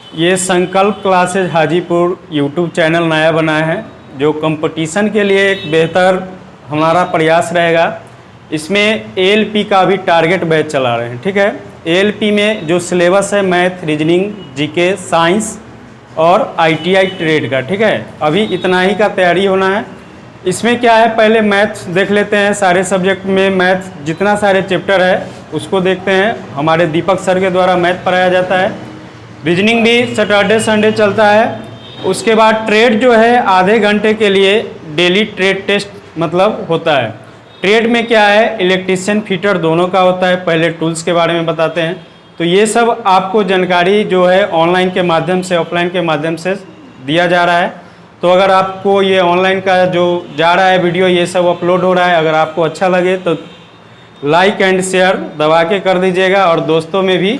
ये संकल्प classes Hajipur YouTube channel नया बना है, जो कंपटीशन के लिए एक बेहतर हमारा प्रयास रहेगा। इसमें एएलपी का भी टारगेट बैच चला रहे हैं। ठीक है, एएलपी में जो सिलेबस है मैथ, रीजनिंग, जीके, साइंस और आईटीआई ट्रेड का। ठीक है, अभी इतना ही का तैयारी होना है। इसमें क्या है, पहले मैथ देख लेते हैं। सारे सब्जेक्ट में मैथ जितना सारे चैप्टर है उसको देखते हैं। हमारे दीपक सर के द्वारा मैथ पढ़ाया जाता है। रीजनिंग भी सैटरडे संडे चलता है। उसके बाद ट्रेड जो है आधे घंटे के लिए डेली ट्रेड टेस्ट मतलब होता है। ट्रेड में क्या है, इलेक्ट्रीशियन फिटर दोनों का होता है। पहले टूल्स के बारे में बताते हैं। तो ये सब आपको जानकारी जो है ऑनलाइन के माध्यम से, ऑफलाइन के माध्यम से दिया जा रहा है। तो अगर आपको ये ऑनलाइन का जो जा रहा है वीडियो, ये सब अपलोड हो रहा है, अगर आपको अच्छा लगे तो लाइक एंड शेयर दबा के कर दीजिएगा और दोस्तों में भी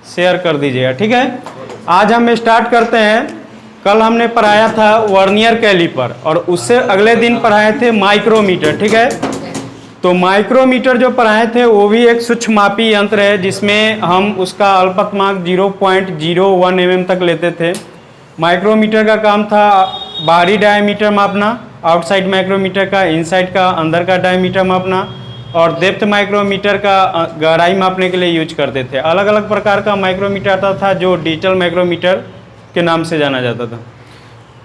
शेयर कर दीजिएगा। ठीक है, आज हम स्टार्ट करते हैं। कल हमने पढ़ाया था वर्नियर कैलिपर और उससे अगले दिन पढ़ाए थे माइक्रोमीटर। ठीक है, तो माइक्रोमीटर जो पढ़ाए थे वो भी एक सूक्ष्ममापी यंत्र है, जिसमें हम उसका अल्पतमांक 0.01 mm तक लेते थे। माइक्रोमीटर का काम था बाहरी डायमीटर मापना, आउटसाइड माइक्रोमीटर का इनसाइड का अंदर का डायमीटर मापना, और डेप्थ माइक्रोमीटर का गहराई मापने के लिए यूज करते थे। अलग अलग प्रकार का माइक्रोमीटर आता था जो डिजिटल माइक्रोमीटर के नाम से जाना जाता था।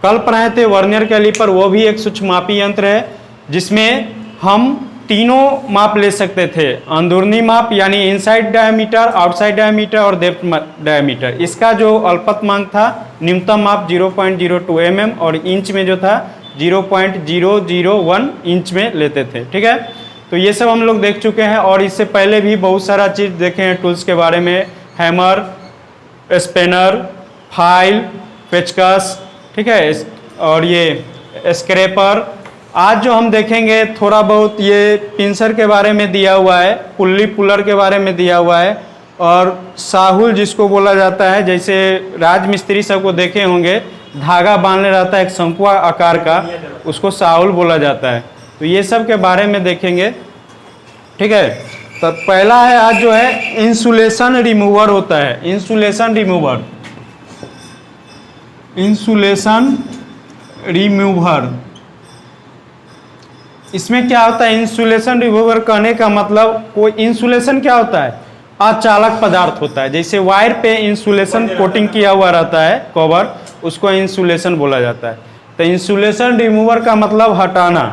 कल पढ़ाए थे वर्नियर कैलिपर, वो भी एक सूक्ष्ममापी यंत्र है जिसमें हम तीनों माप ले सकते थे। अंदरूनी माप यानी इनसाइड डायमीटर, आउटसाइड डायमीटर और डेप्थ डायमीटर। इसका जो अल्पतमांक था, न्यूनतम माप 0.02 mm और इंच में जो था 0.001 इंच में लेते थे। ठीक है, तो ये सब हम लोग देख चुके हैं और इससे पहले भी बहुत सारा चीज़ देखे हैं टूल्स के बारे में। हैमर, स्पेनर, फाइल, पेचकस, ठीक है, और ये स्क्रैपर। आज जो हम देखेंगे थोड़ा बहुत ये पिंसर के बारे में दिया हुआ है, पुल्ली पुलर के बारे में दिया हुआ है, और साहुल जिसको बोला जाता है, जैसे राजमिस्त्री सबको देखे होंगे, धागा बांधने रहता है एक शंकुआ आकार का, उसको साहुल बोला जाता है। तो ये सब के बारे में देखेंगे। ठीक है, तो पहला है आज जो है इंसुलेशन रिमूवर होता है। इंसुलेशन रिमूवर, इंसुलेशन रिमूवर, इसमें क्या होता है, इंसुलेशन रिमूवर कहने का मतलब, कोई इंसुलेशन क्या होता है, अचालक पदार्थ होता है। जैसे वायर पे इंसुलेशन कोटिंग किया हुआ रहता है, कवर, उसको इंसुलेशन बोला जाता है। तो इंसुलेशन रिमूवर का मतलब हटाना।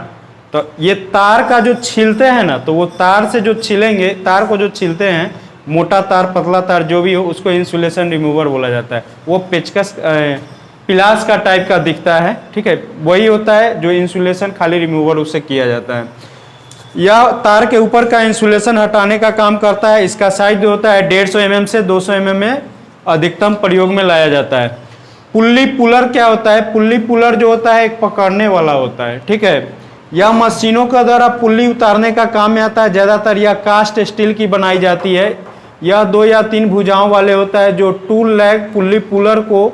तो ये तार का जो छीलते हैं ना, तो वो तार से जो छीलेंगे, तार को जो छीलते हैं, मोटा तार, पतला तार जो भी हो, उसको इंसुलेशन रिमूवर बोला जाता है। वो पेचकस पिलास का टाइप का दिखता है। ठीक है, वही होता है जो इंसुलेशन खाली रिमूवर उससे किया जाता है। यह तार के ऊपर का इंसुलेशन हटाने का काम करता है। इसका साइज जो होता है 150 mm से 200 mm में अधिकतम प्रयोग में लाया जाता है। पुल्ली पुलर क्या होता है, पुल्ली पुलर जो होता है एक पकड़ने वाला होता है। ठीक है, यह मशीनों के द्वारा पुल्ली उतारने का काम में आता है। ज़्यादातर यह कास्ट स्टील की बनाई जाती है। यह 2 या 3 भुजाओं वाले होता है, जो 2 लैग पुल्ली पुलर को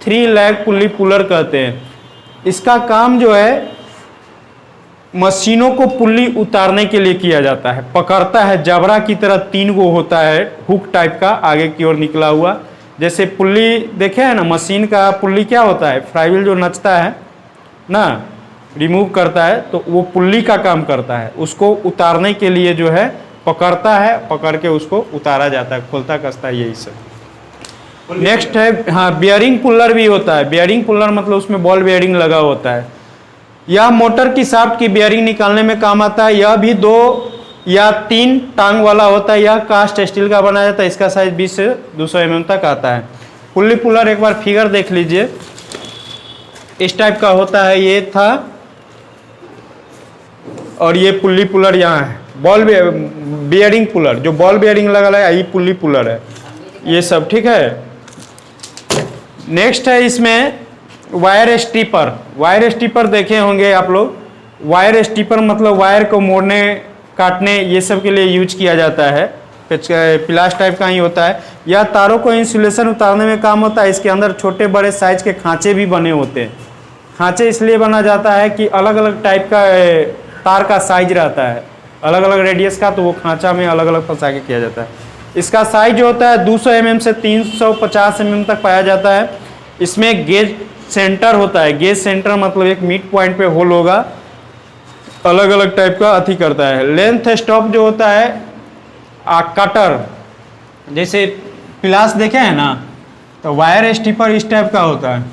3 लैग पुल्ली पुलर कहते हैं। इसका काम जो है मशीनों को पुल्ली उतारने के लिए किया जाता है। पकड़ता है, जबड़ा की तरह 3 गो होता है, हुक टाइप का आगे की ओर निकला हुआ। जैसे पुल्ली देखे है ना, मशीन का पुल्ली क्या होता है, फ्लाईव्हील जो नचता है ना, रिमूव करता है, तो वो पुल्ली का काम करता है। उसको उतारने के लिए जो है पकड़ता है, पकड़ के उसको उतारा जाता है, खोलता कसता है, यही सब। नेक्स्ट है, हाँ, बियरिंग पुलर भी होता है। बियरिंग पुलर मतलब उसमें बॉल बियरिंग लगा होता है। यह मोटर की शाफ्ट की बियरिंग निकालने में काम आता है। यह भी 2 या 3 टांग वाला होता है। यह कास्ट स्टील का बनाया जाता है। इसका साइज 20 से 200 mm तक आता है। पुल्ली पुलर एक बार फिगर देख लीजिए, इस टाइप का होता है। ये था, और ये पुल्ली पुलर यहाँ है। बॉल बियरिंग पुलर, जो बॉल बियरिंग लगा है, ये पुल्ली पुलर है, ये सब। ठीक है, नेक्स्ट है इसमें वायर स्ट्रिपर। वायर स्ट्रिपर देखे होंगे आप लोग। वायर स्ट्रिपर मतलब वायर को मोड़ने, काटने, ये सब के लिए यूज किया जाता है। पिलास टाइप का ही होता है। यह तारों को इंसुलेशन उतारने में काम होता है। इसके अंदर छोटे बड़े साइज के खांचे भी बने होते हैं। खांचे इसलिए बना जाता है कि अलग अलग टाइप का तार का साइज रहता है, अलग अलग रेडियस का, तो वो खांचा में अलग अलग फंसा के किया जाता है। इसका साइज जो होता है 200 mm से 350 mm तक पाया जाता है। इसमें गेज सेंटर होता है। गेज सेंटर मतलब एक मिड पॉइंट पे होल होगा, अलग अलग टाइप का अथी करता है। लेंथ स्टॉप जो होता है कटर, जैसे प्लास देखे हैं ना, तो वायर स्टिपर इस टाइप का होता है,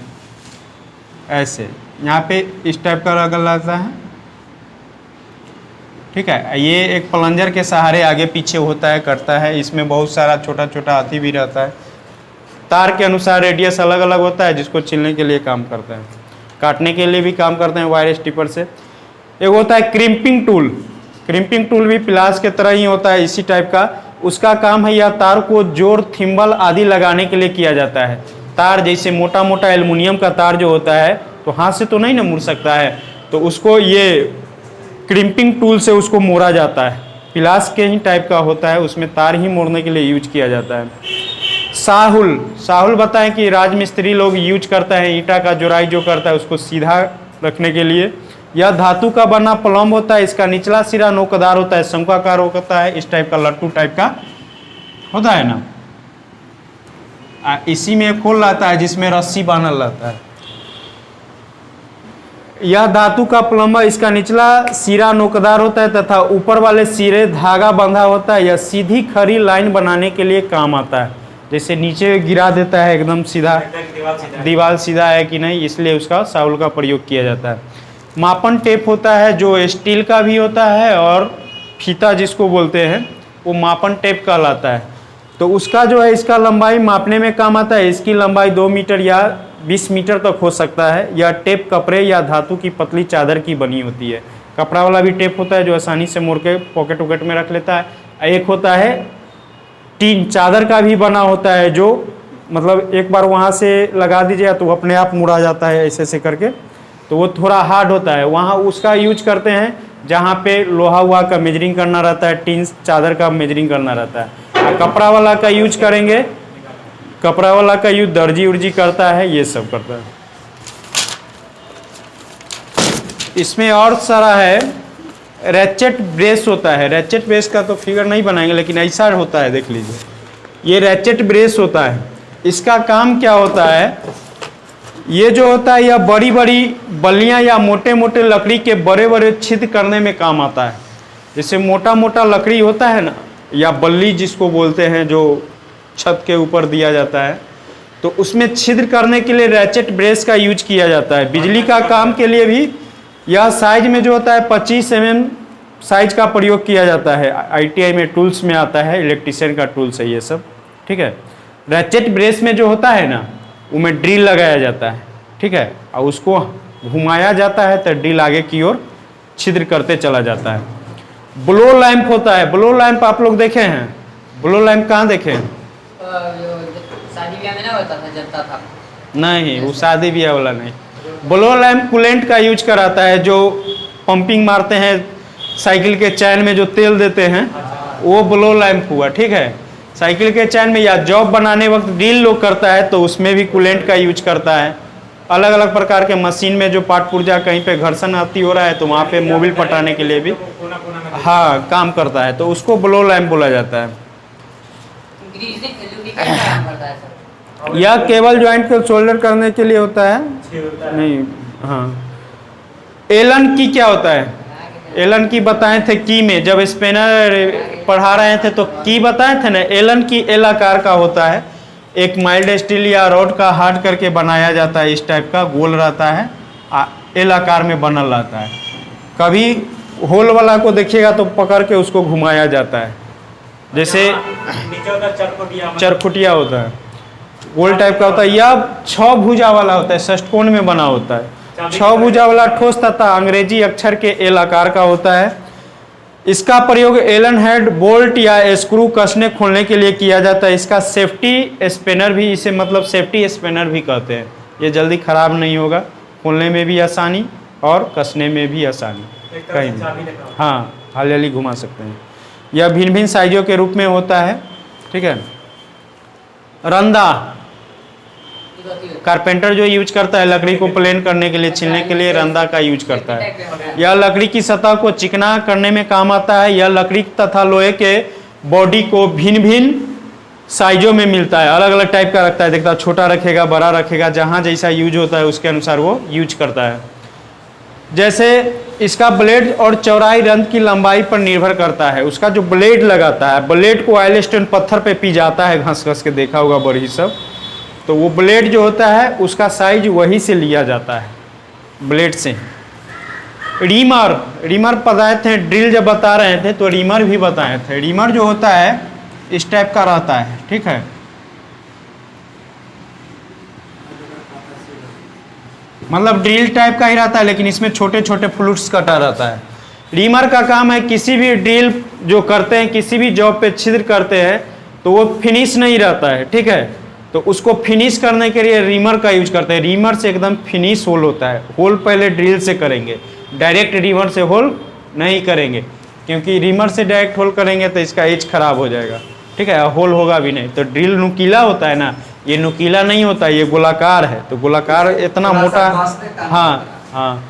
ऐसे यहाँ पे इस टाइप का लगता है, ठीक है। ये एक प्लंजर के सहारे आगे पीछे होता है, करता है। इसमें बहुत सारा छोटा छोटा हाथी भी रहता है। तार के अनुसार रेडियस अलग अलग होता है, जिसको छीलने के लिए काम करता है, काटने के लिए भी काम करते हैं वायर स्टिपर से। एक होता है क्रिम्पिंग टूल। क्रिम्पिंग टूल भी प्लास के तरह ही होता है, इसी टाइप का। उसका काम है यह तार को जोड़, थिम्बल आदि लगाने के लिए किया जाता है। तार जैसे मोटा मोटा एल्युमिनियम का तार जो होता है, तो हाथ से तो नहीं ना मुड़ सकता है, तो उसको ये क्रिम्पिंग टूल से उसको मोड़ा जाता है। प्लास के ही टाइप का होता है, उसमें तार ही मोड़ने के लिए यूज किया जाता है। साहुल, साहुल बताएं कि राजमिस्त्री लोग यूज करता है, ईंटा का जोड़ाई जो करता है उसको सीधा रखने के लिए। यह धातु का बना प्लम्ब होता है। इसका निचला सिरा नोकदार होता है, शंक्वाकार होता है, इस टाइप का लट्टू टाइप का होता है ना। इसी में खोल रहता है जिसमें रस्सी बांधल रहता है। यह धातु का प्लम्ब, इसका निचला सिरा नोकदार होता है तथा ऊपर वाले सिरे धागा बंधा होता है। यह सीधी खड़ी लाइन बनाने के लिए काम आता है। जैसे नीचे गिरा देता है एकदम सीधा, दीवार सीधा है कि नहीं, इसलिए उसका साहुल का प्रयोग किया जाता है। मापन टेप होता है जो स्टील का भी होता है, और फीता जिसको बोलते हैं वो मापन टेप कहलाता है। तो उसका जो है इसका लंबाई मापने में काम आता है। इसकी लंबाई 2 मीटर या 20 मीटर तक हो सकता है। यह टेप कपड़े या धातु की पतली चादर की बनी होती है। कपड़ा वाला भी टेप होता है जो आसानी से मोड़ के पॉकेट वॉकेट में रख लेता है। एक होता है टीन चादर का भी बना होता है, जो मतलब एक बार वहाँ से लगा दीजिएगा तो अपने आप मुड़ा जाता है ऐसे ऐसे करके, तो वो थोड़ा हार्ड होता है। वहाँ उसका यूज करते हैं जहाँ पे लोहा हुआ का मेजरिंग करना रहता है, टीन चादर का मेजरिंग करना रहता है। कपड़ा वाला का यूज करेंगे, कपड़ा वाला का यूज दर्जी उर्जी करता है, ये सब करता है। इसमें और सारा है। रैचेट ब्रेस होता है। रैचेट ब्रेस का तो फिगर नहीं बनाएंगे, लेकिन ऐसा होता है, देख लीजिए। ये रैचेट ब्रेस होता है। इसका काम क्या होता है, ये जो होता है यह बड़ी बड़ी बल्लियां या मोटे मोटे लकड़ी के बड़े बड़े छिद्र करने में काम आता है। जैसे मोटा मोटा लकड़ी होता है ना, या बल्ली जिसको बोलते हैं, जो छत के ऊपर दिया जाता है, तो उसमें छिद्र करने के लिए रैचेट ब्रेस का यूज किया जाता है। बिजली का काम के लिए भी यह साइज में जो होता है 25 mm साइज का प्रयोग किया जाता है। ITI में टूल्स में आता है, इलेक्ट्रिशियन का टूल्स है ये सब, ठीक है। रैचेट ब्रेस में जो होता है ना, उनमें ड्रिल लगाया जाता है, ठीक है, और उसको घुमाया जाता है तो ड्रिल आगे की ओर छिद्र करते चला जाता है। ब्लो लैंप होता है। ब्लो लैंप आप लोग देखे हैं? ब्लो लैंप कहाँ देखे हैं? शादी ब्याह में ना होता था, जलता था। नहीं, वो शादी ब्याह वाला नहीं। ब्लो लैंप कूलेंट का यूज कराता है, जो पंपिंग मारते हैं साइकिल के चैन में जो तेल देते हैं, वो ब्लो लैंप हुआ, ठीक है। साइकिल के चैन में या जॉब बनाने वक्त ड्रिल लोग करता है तो उसमें भी कूलेंट का यूज करता है। अलग अलग प्रकार के मशीन में जो पार्ट पुर्जा कहीं पे घर्षण आती हो रहा है तो वहाँ पे मोबिल पटाने के लिए भी हाँ काम करता है, तो उसको ब्लो लैंप बोला जाता है। यह केबल ज्वाइंट को सोल्डर करने के लिए होता है। नहीं, हाँ। एलन की क्या होता है? एलन की बताए थे की में, जब स्पेनर पढ़ा रहे थे तो की बताए थे ना। एलन की एल आकार का होता है। एक माइल्ड स्टील या रॉड का हार्ड करके बनाया जाता है, इस टाइप का गोल रहता है, एल आकार में बनल रहता है। कभी होल वाला को देखिएगा तो पकड़ के उसको घुमाया जाता है, जैसे चरखुटिया होता है, गोल टाइप का होता है। यह 6 भुजा वाला होता है, षष्ठकोण में बना होता है। 6 भुजा वाला ठोस तथा अंग्रेजी अक्षर के एल आकार का होता है। इसका प्रयोग एलन हेड, बोल्ट या स्क्रू कसने खोलने के लिए किया जाता है। इसका सेफ्टी स्पेनर भी, इसे मतलब सेफ्टी स्पेनर भी कहते हैं। ये जल्दी खराब नहीं होगा, खोलने में भी आसानी और कसने में भी आसानी, कहीं भी हाँ हाली घुमा सकते हैं। यह भिन्न भिन्न साइजों के रूप में होता है, ठीक है। रंदा, कारपेंटर जो यूज करता है लकड़ी को प्लेन करने के लिए, छीलने के लिए रंदा का यूज करता है। यह लकड़ी की सतह को चिकना करने में काम आता है। यह लकड़ी तथा लोहे के बॉडी को भिन्न भिन्न साइजों में मिलता है, अलग अलग टाइप का रखता है, देखता छोटा रखेगा, बड़ा रखेगा, जहाँ जैसा यूज होता है उसके अनुसार वो यूज करता है। जैसे इसका ब्लेड और चौड़ाई रंध्र की लंबाई पर निर्भर करता है। उसका जो ब्लेड लगाता है, ब्लेड को ऑयल स्टोन पत्थर पे पी जाता है, घस घस के देखा होगा बड़ी सब, तो वो ब्लेड जो होता है उसका साइज वही से लिया जाता है, ब्लेड से। रीमर, रीमर बताए थे, ड्रिल जब बता रहे थे तो रीमर भी बताए थे। रीमर जो होता है इस टाइप का रहता है, ठीक है, मतलब ड्रिल टाइप का ही रहता है, लेकिन इसमें छोटे छोटे फ्लूट्स कटा रहता है। रीमर का काम है किसी भी ड्रिल जो करते हैं, किसी भी जॉब पे छिद्र करते हैं तो वो फिनिश नहीं रहता है, ठीक है, तो उसको फिनिश करने के लिए रीमर का यूज करते हैं। रीमर से एकदम फिनिश होल होता है। होल पहले ड्रिल से करेंगे, डायरेक्ट रीमर से होल नहीं करेंगे, क्योंकि रीमर से डायरेक्ट होल करेंगे तो इसका एज खराब हो जाएगा, ठीक है, होल होगा भी नहीं। तो ड्रिल नुकीला होता है ना, ये नुकीला नहीं होता, ये गोलाकार है, तो गोलाकार इतना मोटा, हाँ हाँ,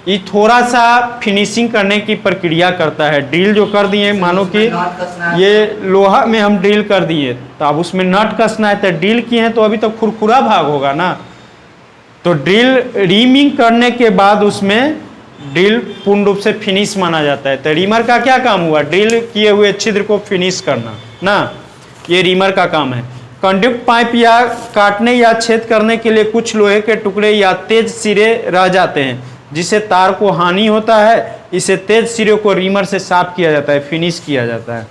ये थोड़ा सा फिनिशिंग करने की प्रक्रिया करता है। ड्रिल जो कर दिए, मानो कि ये लोहा में हम ड्रिल कर दिए, तो अब उसमें नट कसना है, तो ड्रिल किए हैं तो अभी तो खुरखुरा भाग होगा ना, तो ड्रिल रीमिंग करने के बाद उसमें ड्रिल पूर्ण रूप से फिनिश माना जाता है। तो रीमर का क्या काम हुआ? ड्रिल किए हुए छिद्र को फिनिश करना ना, ये रीमर का काम है। कंडक्ट पाइप या काटने या छेद करने के लिए कुछ लोहे के टुकड़े या तेज सिरे रह जाते हैं, जिससे तार को हानि होता है। इसे तेज सिरे को रीमर से साफ किया जाता है, फिनिश किया जाता है।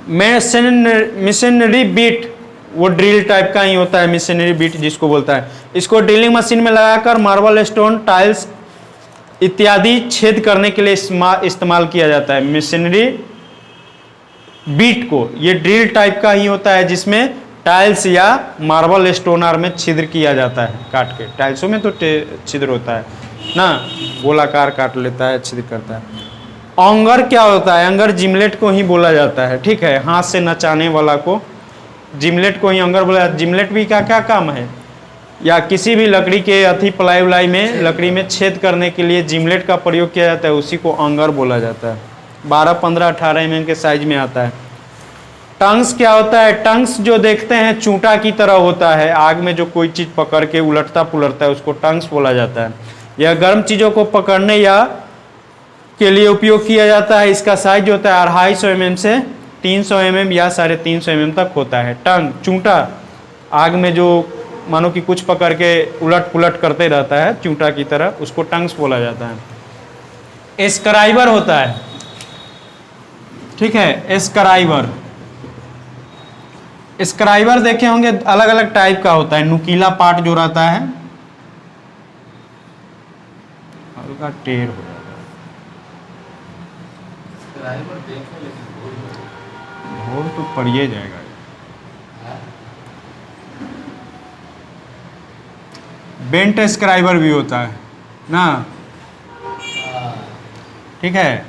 मिशनरी बीट, वो ड्रिल टाइप का ही होता है, मिशनरी बीट जिसको बोलता है। इसको ड्रिलिंग मशीन में लगाकर मार्बल, स्टोन, टाइल्स इत्यादि छेद करने के लिए इस्तेमाल किया जाता है। मिशनरी बीट को, ये ड्रिल टाइप का ही होता है जिसमें टाइल्स या मार्बल स्टोनर में छिद्र किया जाता है, काट के। टाइल्सों में तो छिद्र होता है ना, गोलाकार काट लेता है, छिद्र करता है। ऑंगर क्या होता है? अंगर जिमलेट को ही बोला जाता है, ठीक है, हाथ से नचाने वाला को जिमलेट को ही अंगर बोला जाता है। जिमलेट भी का क्या काम है? या किसी भी लकड़ी के अथी प्लाई उलाई में, लकड़ी में छेद करने के लिए जिमलेट का प्रयोग किया जाता है, उसी को अंगर बोला जाता है। 12, 15, 18 mm के साइज में आता है। टंग्स क्या होता है? टंग्स जो देखते हैं चूंटा की तरह होता है, आग में जो कोई चीज़ पकड़ के उलटता पुलटता है उसको टंग्स बोला जाता है। यह गर्म चीज़ों को पकड़ने या के लिए उपयोग किया जाता है। इसका साइज होता है 250 mm से 300 mm या 350 mm तक होता है। टंग, चूंटा, आग में जो मानो कि कुछ पकड़ के उलट पुलट करते रहता है चूंटा की तरह, उसको टंग्स बोला जाता है। स्क्राइबर होता है, ठीक है, स्क्राइबर। स्क्राइबर देखे होंगे, अलग अलग टाइप का होता है। नुकीला पार्ट जो रहता है हल्का टेढ़ हो जाता है, भोर तो पड़िए जाएगा। बेंट स्क्राइबर भी होता है ना, ठीक है,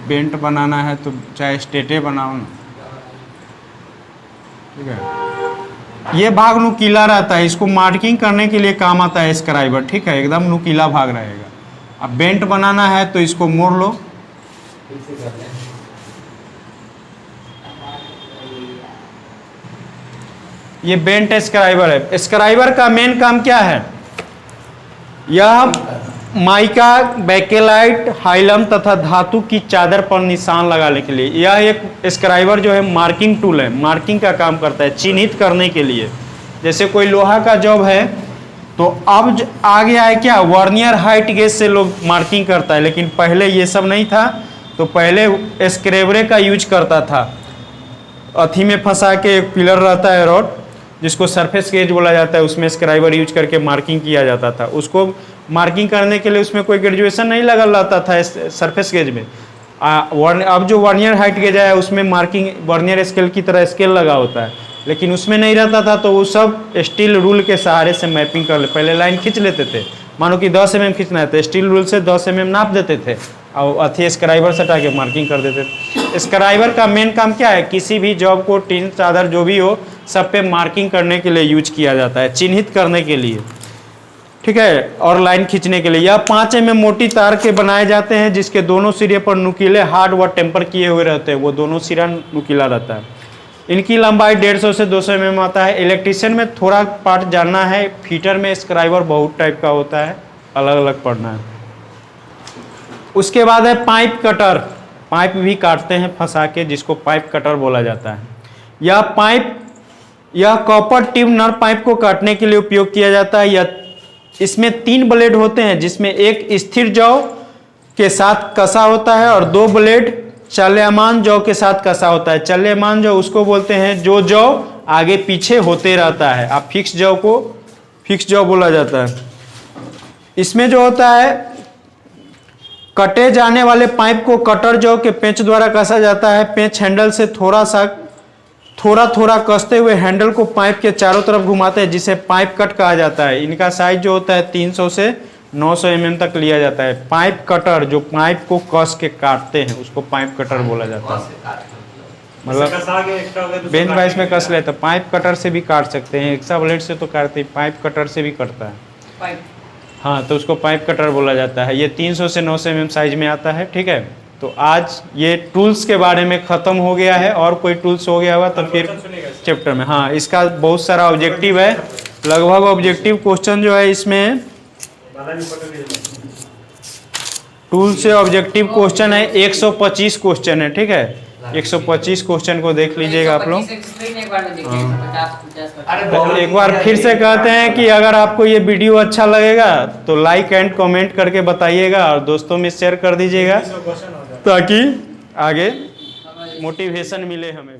बेंट बनाना है तो चाहे स्टेटे बनाओ ना, ठीक है। ये भाग नुकीला रहता है, इसको मार्किंग करने के लिए काम आता है स्क्राइबर, ठीक है, एकदम नुकीला भाग रहेगा। अब बेंट बनाना है तो इसको मोड़ लो, ये बेंट स्क्राइबर है। स्क्राइबर का मेन काम क्या है? यह माइका, बेकेलाइट, हाइलम तथा धातु की चादर पर निशान लगाने के लिए, यह एक स्क्राइबर जो है मार्किंग टूल है, मार्किंग का काम करता है, चिन्हित करने के लिए। जैसे कोई लोहा का जॉब है तो अब आ गया है क्या, वर्नियर हाइट गेज से लोग मार्किंग करता है, लेकिन पहले ये सब नहीं था, तो पहले स्क्रेबरे का यूज करता था। अथी में फंसा के एक पिलर रहता है रॉड, जिसको सरफेस गेज बोला जाता है, उसमें स्क्राइबर यूज करके मार्किंग किया जाता था। उसको मार्किंग करने के लिए उसमें कोई ग्रेजुएशन नहीं लगा रहता था सरफेस गेज में। अब जो वर्नियर हाइट गेज है उसमें मार्किंग वर्नियर स्केल की तरह स्केल लगा होता है, लेकिन उसमें नहीं रहता था, तो वो सब स्टील रूल के सहारे से मैपिंग कर ले। पहले लाइन खींच लेते थे, मानो कि 10 mm खींचना है तो स्टील रूल से 10 mm नाप देते थे और अथी स्क्राइबर से हटा के मार्किंग कर देते थे। स्क्राइबर का मेन काम क्या है? किसी भी जॉब को, टीन, चादर जो भी हो, सब पे मार्किंग करने के लिए यूज किया जाता है, चिन्हित करने के लिए। ठीक है, और लाइन खींचने के लिए। यह 5 mm मोटी तार के बनाए जाते हैं जिसके दोनों सिरे पर नुकीले हार्ड व टेम्पर किए हुए रहते हैं, वो दोनों सिरा नुकीला रहता है। इनकी लंबाई 150 से 200 mm आता है। इलेक्ट्रिशियन में थोड़ा पार्ट जानना है, फीटर में स्क्राइबर बहुत टाइप का होता है, अलग अलग पढ़ना है। उसके बाद है पाइप कटर, पाइप भी काटते हैं फंसा के, जिसको पाइप कटर बोला जाता है। यह कॉपर ट्यूब नर पाइप को काटने के लिए उपयोग किया जाता है। यह इसमें 3 ब्लेड होते हैं जिसमें एक स्थिर जौ के साथ कसा होता है और 2 ब्लेड चलयमान जौ के साथ कसा होता है। चलयमान जौ उसको बोलते हैं जो जौ आगे पीछे होते रहता है, आप फिक्स जौ को फिक्स जौ बोला जाता है। इसमें जो होता है कटे जाने वाले पाइप को कटर जौ के पेंच द्वारा कसा जाता है। पेंच हैंडल से थोड़ा कसते हुए हैंडल को पाइप के चारों तरफ घुमाते हैं, जिसे पाइप कट कहा जाता है। इनका साइज जो होता है 300 से 900 mm तक लिया जाता है। पाइप कटर जो पाइप को कस के काटते हैं उसको पाइप कटर बोला जाता है। मतलब बेंच वाइस में कस लेते, पाइप कटर से भी काट सकते हैं, एक्स्ट्रा ब्लेड से तो काटते हैं, पाइप कटर से भी कटता है। हाँ, तो उसको पाइप कटर बोला जाता है। ये 300 से 900 mm साइज में आता है। ठीक है, तो आज ये टूल्स के बारे में ख़त्म हो गया है, और कोई टूल्स हो गया हुआ तो फिर चैप्टर में। हाँ, इसका बहुत सारा ऑब्जेक्टिव है, लगभग ऑब्जेक्टिव क्वेश्चन जो है इसमें टूल से ऑब्जेक्टिव क्वेश्चन है 125 क्वेश्चन है। ठीक है, 125 क्वेश्चन को देख लीजिएगा आप लोग। एक बार फिर से कहते हैं कि अगर आपको ये वीडियो अच्छा लगेगा तो लाइक एंड कमेंट करके बताइएगा और दोस्तों में शेयर कर दीजिएगा ताकि आगे मोटिवेशन मिले हमें।